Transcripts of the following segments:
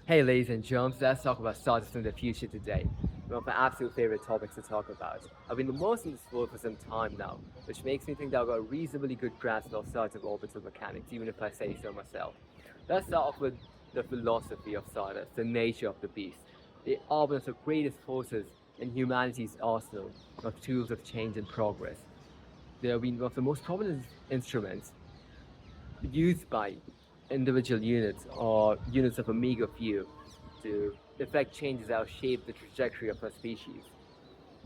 Hey, ladies and germs, let's talk about startups in the future today. One of my absolute favorite topics to talk about. I've been immersed in this world for some time now, which makes me think that I've got a reasonably good grasp of startup orbital mechanics, even if I say so myself. Let's start off with the philosophy of startups, the nature of the beast. They are one of the greatest forces in humanity's arsenal of tools of change and progress. They have been one of the most prominent instruments used by individual units or units of a meager few to effect changes that will shape the trajectory of a species.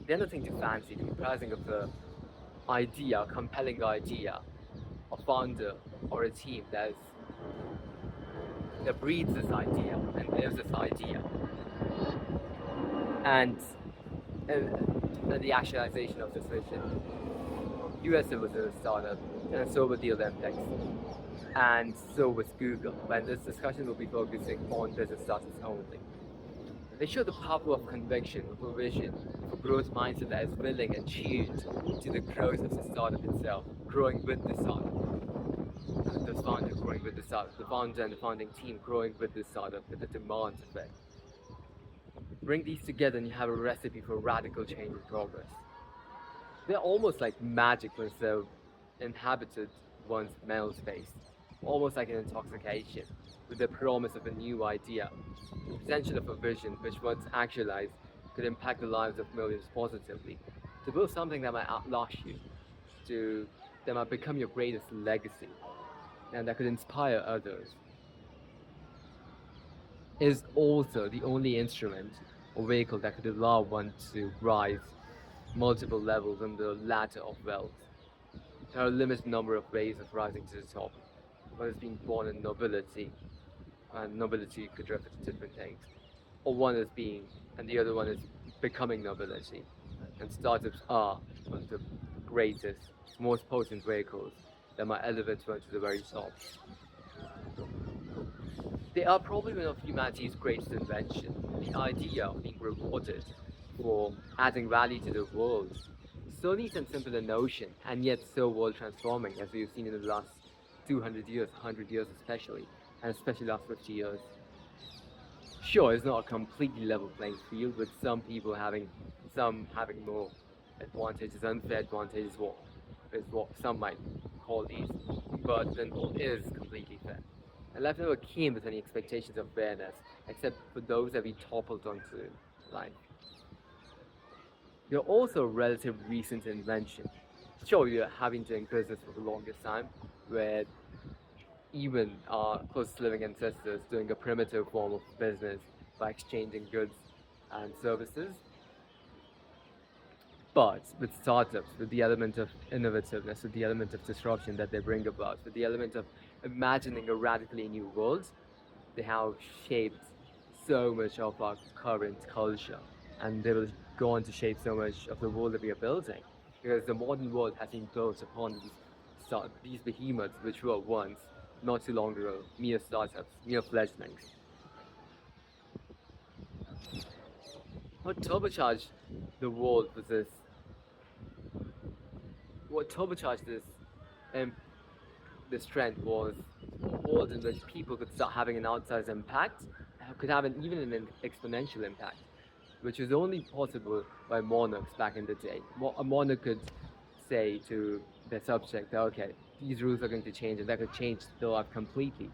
They're nothing too fancy, comprising of a idea, a compelling idea, a founder or a team that breeds this idea and lives this idea, and, and the actualization of this vision. USA was a startup, and so were the Olympics, and so was Google. But this discussion will be focusing on business startups only. They show the power of conviction, of a vision, of a growth mindset that is willing and tuned to the growth of the startup itself, growing with the startup. The founder growing with the startup, the founder and the founding team growing with the startup, with the demands of it. Bring these together and you have a recipe for radical change and progress. They're almost like magic once they're inhabited one's mental space, almost like an intoxication, with the promise of a new idea, the potential of a vision which, once actualized, could impact the lives of millions positively, to build something that might outlast you, to that might become your greatest legacy, and that could inspire others, is also the only instrument or vehicle that could allow one to rise multiple levels on the ladder of wealth. There are a limited number of ways of rising to the top. One is being born in nobility, and nobility could refer to different things. Or one is being, and the other one is becoming nobility. And startups are one of the greatest, most potent vehicles that might elevate one to the very top. They are probably one of humanity's greatest inventions. The idea of being rewarded for adding value to the world. So neat and simple a notion, and yet so world transforming, as we've seen in the last 200 years, 100 years especially, and especially last 50 years. Sure, it's not a completely level playing field, with some having more advantages, unfair advantages, what is what some might call these, but then all is completely fair. And life never came with any expectations of fairness, except for those that we toppled onto life. They're also a relatively recent invention. Sure, we have been doing business for the longest time, where even our closest living ancestors doing a primitive form of business by exchanging goods and services. But with startups, with the element of innovativeness, with the element of disruption that they bring about, with the element of imagining a radically new world, they have shaped so much of our current culture, and they will go on to shape so much of the world that we are building. Because the modern world has been built upon these behemoths, which were once, not too long ago, mere startups, mere fledglings. What turbocharged the world was this. What turbocharged um, this trend was a world in which people could start having an outsized impact, could have even an exponential impact, which was only possible by monarchs back in the day. A monarch could say to their subject, okay, these rules are going to change, and that could change their life completely.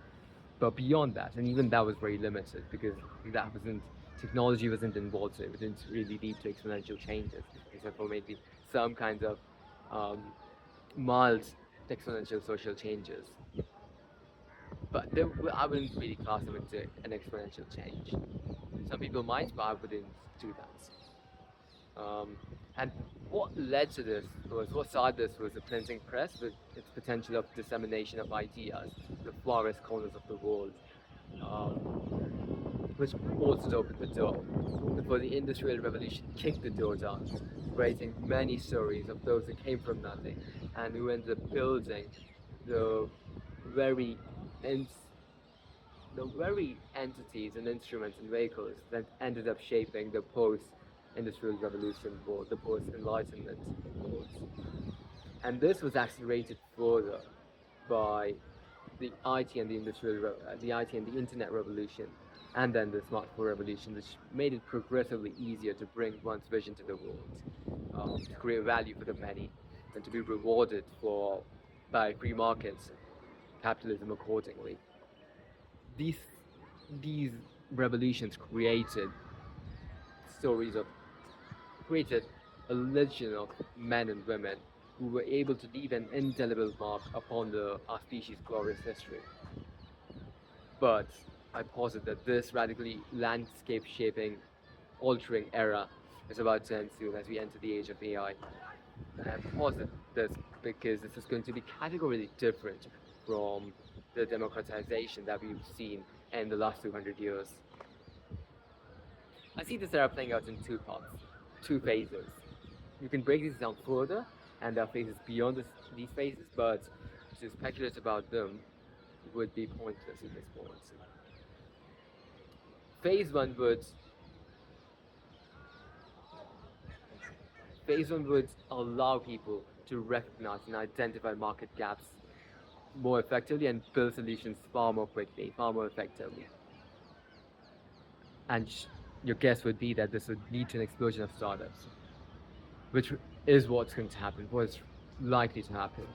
But beyond that, and even that was very limited because that wasn't technology wasn't involved, so it didn't really lead to exponential changes, except for maybe some kinds of um, mild exponential social changes. But I wouldn't really class them into an exponential change. Some people might, but I wouldn't do that. And what led to this what started this was the printing press with its potential of dissemination of ideas to the farthest corners of the world, which also opened the door before the Industrial Revolution kicked the door down, creating many stories of those who came from nothing and who ended up building the very ins- the very entities and instruments and vehicles that ended up shaping the post-industrial revolution world, the post-enlightenment world. And this was accelerated further by the IT and the internet revolution and then the smartphone revolution, which made it progressively easier to bring one's vision to the world, to create value for the many, and to be rewarded for by free markets, capitalism accordingly. These these revolutions stories of created a legion of men and women who were able to leave an indelible mark upon our species' glorious history. But I posit that this radically landscape shaping, altering era is about to end soon as we enter the age of AI. And I posit this because this is going to be categorically different from the democratization that we've seen in the last 200 years. I see this era playing out in two parts, two phases. You can break these down further, and there are phases beyond these phases, but to speculate about them would be pointless at this point. Phase one would Phase one would allow people to recognize and identify market gaps more effectively and build solutions far more quickly, far more effectively. And your guess would be that this would lead to an explosion of startups, which is what's going to happen, what's likely to happen.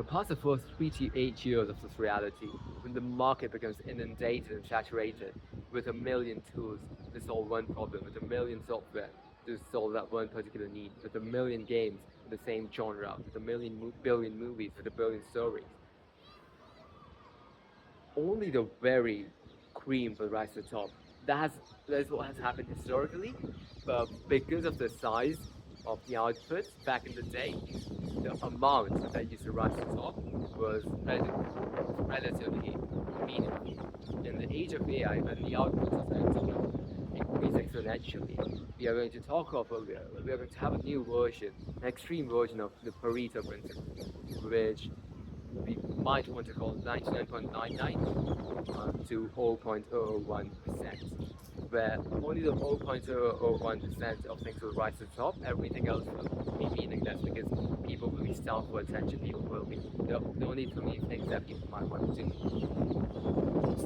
Past the first 3 to 8 years of this reality, when the market becomes inundated and saturated with a million tools to solve one problem, with a million software to solve that one particular need, with a million games in the same genre, with a billion movies, with a billion stories, only the very cream will rise to the top. That's what has happened historically, but because of the size of the output back in the day, the amount that used to rise to the top was relatively meaningful. In the age of AI, when the output is going to increase exponentially, we are going to we are going to have a new version, an extreme version of the Pareto principle, which we might want to call 99.99 to 0.001%, where only the 0.001% of things will rise to the top, everything else will be meaningless because people will be starved for attention, people will be, the only too many things that people might want to do.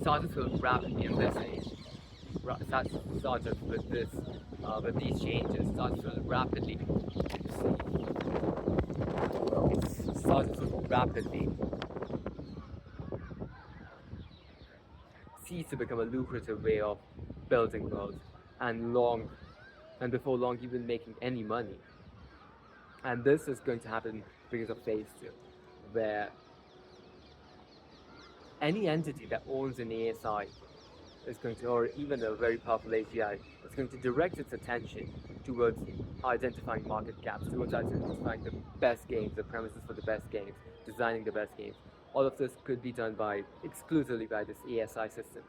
Started will rapidly in this age, started with with these changes, started to rapidly cease to become a lucrative way of building wealth, and before long even making any money. And this is going to happen because of phase two, where any entity that owns an ASI is going to, or even a very powerful AGI, is going to direct its attention towards identifying market gaps, towards identifying the best games, the premises for the best games, designing the best games. All of this could be done exclusively by this ASI system.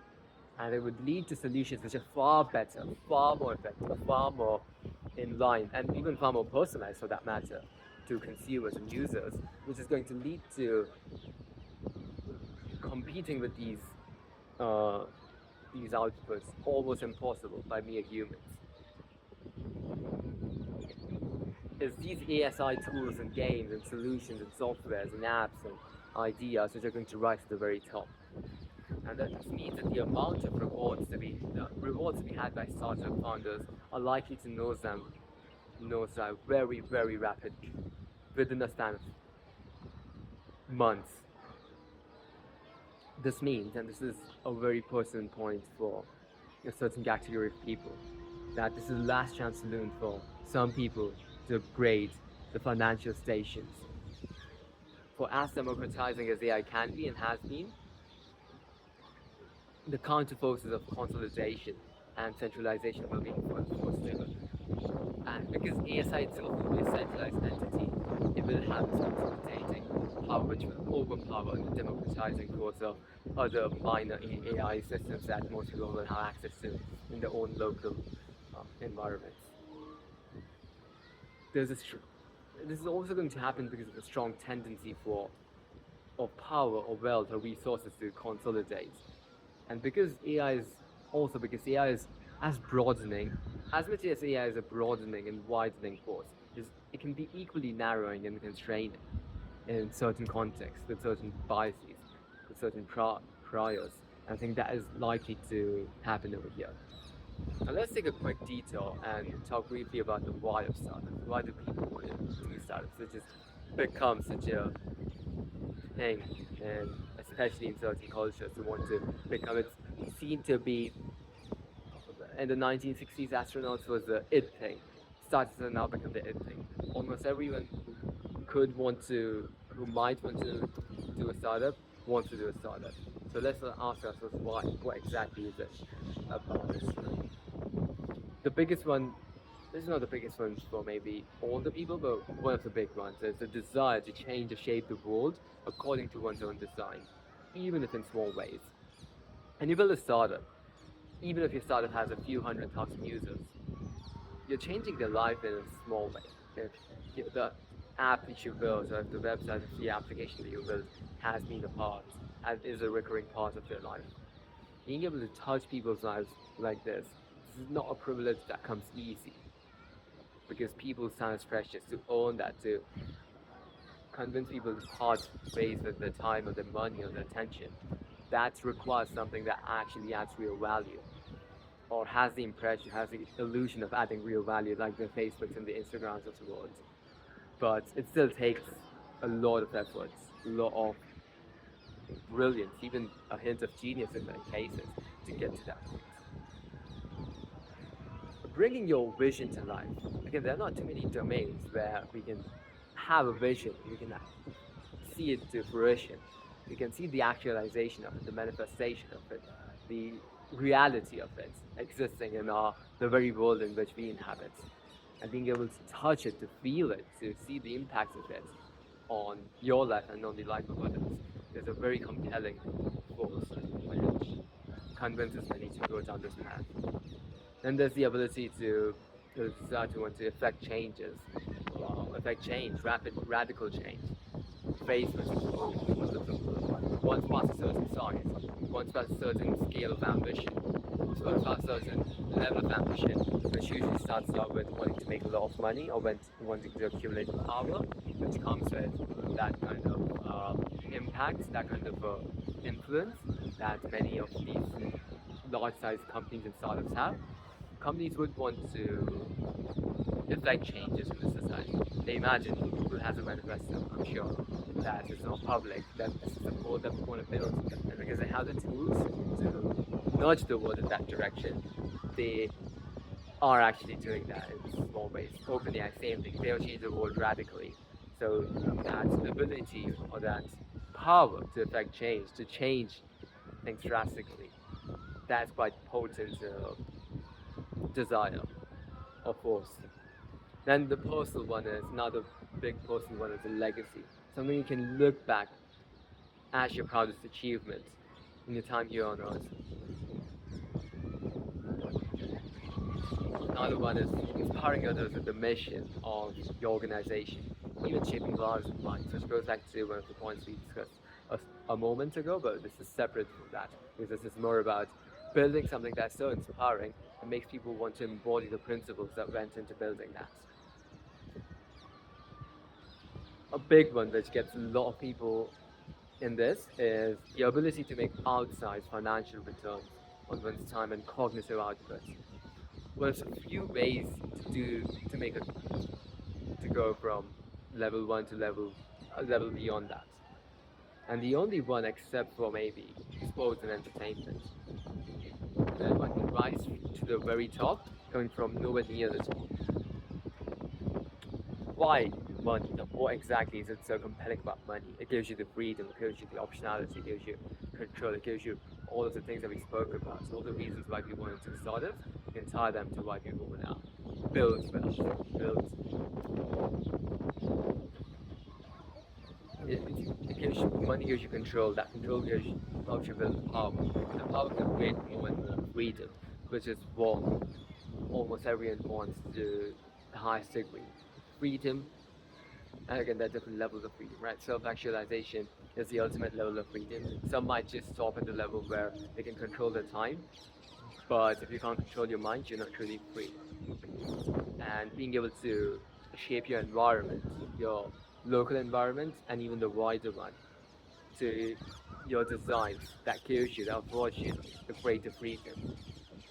And it would lead to solutions which are far better, far more effective, far more in line, and even far more personalized for that matter, to consumers and users, which is going to lead to competing with these outputs almost impossible by mere humans. It's these ASI tools and games and solutions and softwares and apps and ideas which are going to rise to the very top. And that means that the amount of rewards to be had by startup founders are likely to nosedive very, very rapidly within a span of months. This means, and this is a very personal point for a certain category of people, that this is the last chance saloon for some people to upgrade the financial stations. For as democratizing as AI can be and has been, the counter forces of consolidation and centralization will be enforced still. And because ASI itself will be a centralized entity, it will have this consolidating power which will overpower the democratizing force of other minor AI systems that most people will have access to in their own local environments. This is also going to happen because of a strong tendency of power or wealth or resources to consolidate. And because AI is as broadening, as much as AI is a broadening and widening force, it can be equally narrowing and constraining in certain contexts, with certain biases, with certain priors. I think that is likely to happen over here. Now let's take a quick detour and talk briefly about the why of startups. Why do people want to do startups? It just becomes such a thing, and especially in certain cultures, who want to become it. Seemed to be in the 1960s, astronauts was the it thing. Startups have now become the it thing. Almost everyone who might want to do a startup, wants to do a startup. So let's ask ourselves why. What exactly is it about this? The biggest one, this is not the biggest one for maybe all the people, but one of the big ones is the desire to change or shape the world according to one's own design, even if in small ways. And you build a startup, even if your startup has a few 100,000 users, you're changing their life in a small way. If the app that you build, or if the website, if the application that you build has been a part, and is a recurring part of their life, being able to touch people's lives like this is not a privilege that comes easy, because people sound precious to own that, to convince people to part ways with their time or their money or their attention. That requires something that actually adds real value, or has the impression, has the illusion of adding real value, like the Facebooks and the Instagrams of the world. But it still takes a lot of efforts, a lot of brilliance, even a hint of genius in many cases, to get to that point. Bringing your vision to life. Again, there are not too many domains where we can have a vision, we can see it to fruition, we can see the actualization of it, the manifestation of it, the reality of it existing in the very world in which we inhabit, and being able to touch it, to feel it, to see the impacts of it on your life and on the life of others. There's a very compelling force which convinces many to go down this path. Then there's the ability to start to want to affect changes, affect change, rapid, radical change, faced with once past a certain size, once past a certain scale of ambition, once past a certain level of ambition, which usually starts out with wanting to make a lot of money or when wanting to accumulate power, which comes with that kind of impact, that kind of influence that many of these large-sized companies and startups have. Companies would want to effect changes in the society. They imagine Google has a manifesto, I'm sure, that is not public, that this is the code that we want to build. And because they have the tools to nudge the world in that direction, they are actually doing that in small ways. OpenAI, same thing, they'll change the world radically. So that ability or that power to affect change, to change things drastically, that's quite potent desire or force. Then the personal one is another big personal one is a legacy. Something you can look back as your proudest achievement in your time here on earth. Another one is inspiring others with the mission of your organization, even shaping lives of minds, which goes back to one of the points we discussed a moment ago, but this is separate from that, because this is more about building something that's so inspiring and makes people want to embody the principles that went into building that. A big one which gets a lot of people in this is the ability to make outsized financial returns on one's time and cognitive output. Well, there's a few ways to make it to go from level one to a level beyond that, and the only one except for maybe sports and entertainment, that one can rise to the very top, coming from nowhere near the top. Why money? What exactly is it so compelling about money? It gives you the freedom, it gives you the optionality, it gives you control, it gives you all of the things that we spoke about. So all the reasons why people want to start it, you can tie them to why people want to build wealth, build. It gives you money, gives you control. That control gives you helps you build power. The power can create more and more freedom, which is what almost everyone wants to do the highest degree. Freedom, and again, there are different levels of freedom, right? Self-actualization is the ultimate level of freedom. Some might just stop at the level where they can control their time, but if you can't control your mind, you're not truly free. And being able to shape your environment, your local environment, and even the wider one, to your designs that gives you, that affords you the greater freedom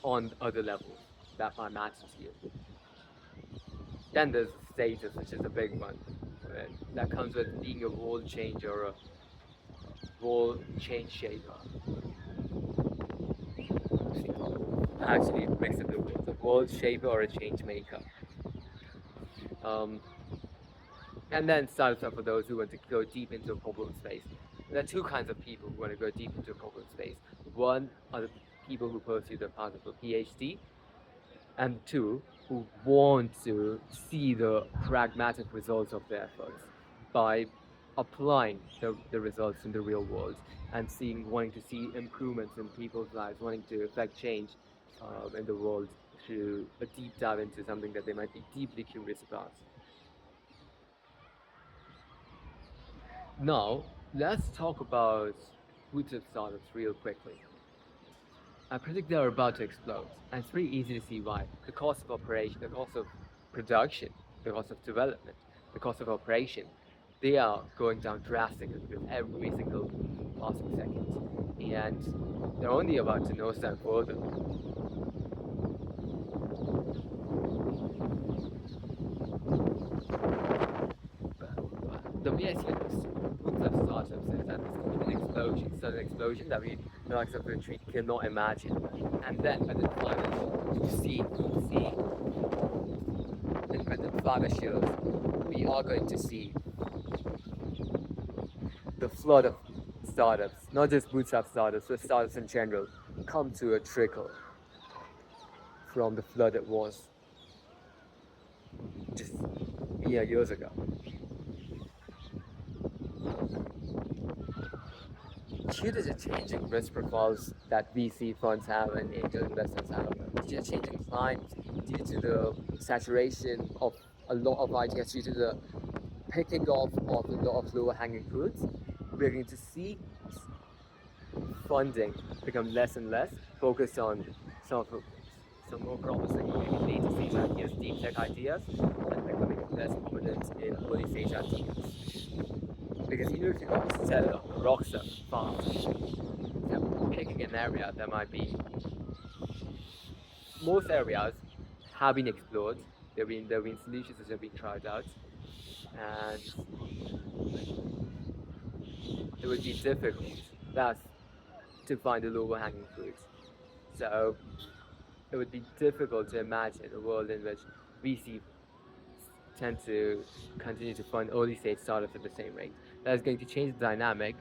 on other levels that might matter to you. Then there's status, which is a big one. That comes with being a world changer or a world change shaper. Actually, mix up the words, a world shaper or a change maker. Um, and then startups are for those who want to go deep into a problem space. There are two kinds of people who want to go deep into a problem space. One are the people who pursue the path of a PhD, and two, who want to see the pragmatic results of their efforts by applying the results in the real world and wanting to see improvements in people's lives, wanting to affect change in the world through a deep dive into something that they might be deeply curious about. Now, let's talk about bootstrap startups real quickly. I predict they are about to explode, and it's pretty easy to see why. The cost of operation, the cost of production, the cost of development, the cost of operation, they are going down drastically with every single passing second. And they're only about to nosedive further. The way I see this bootstrap startups is that there's going to be an explosion, sudden explosion that we, the likes of Retreat, cannot imagine. And then at the final, you see, and the father shows, we are going to see the flood of startups, not just bootstrap startups, but startups in general, come to a trickle from the flood that was just years ago. Due to the changing risk profiles that VC funds have and angel investors have, due to changing clients, due to the saturation of a lot of ideas, due to the picking off of a lot of lower hanging fruits, we're going to see funding become less and less focused on some more promising later stage ideas, deep tech ideas, and becoming less prominent in early stage ideas. Because even if you got Tesla, Rockstar, fast, picking an area that might be, most areas have been explored. There have been solutions that have been tried out, and it would be difficult. That's to find the lower hanging fruit. So it would be difficult to imagine a world in which VC tend to continue to fund early stage startups at the same rate. That is going to change the dynamic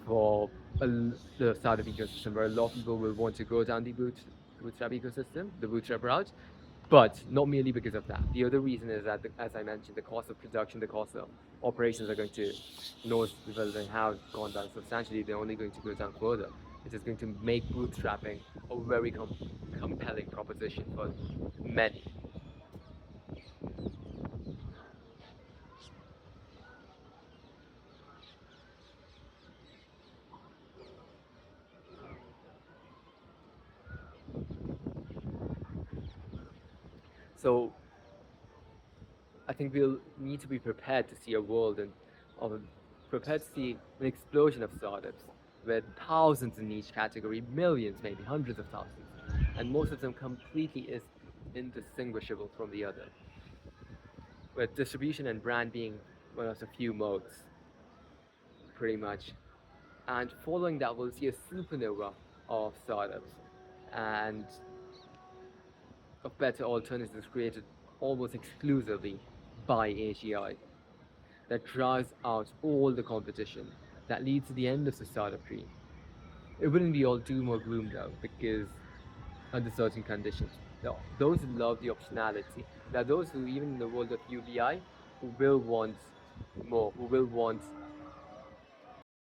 for the startup ecosystem, where a lot of people will want to go down the bootstrap ecosystem, the bootstrap route, but not merely because of that. The other reason is that, as I mentioned, the cost of production, the cost of operations are going to nose and have gone down substantially. They're only going to go down further. It is going to make bootstrapping a very compelling proposition for many. So I think we'll need to be prepared to see a world of prepared to see an explosion of startups with thousands in each category, millions, maybe hundreds of thousands, and most of them completely is indistinguishable from the other, with distribution and brand being one of the few modes, pretty much. And following that, we'll see a supernova of startups and of better alternatives created almost exclusively by AGI that drives out all the competition, that leads to the end of the startup tree. It wouldn't be all doom or gloom though, because under certain conditions, those who love the optionality, there are those who, even in the world of UBI, who will want more, who will want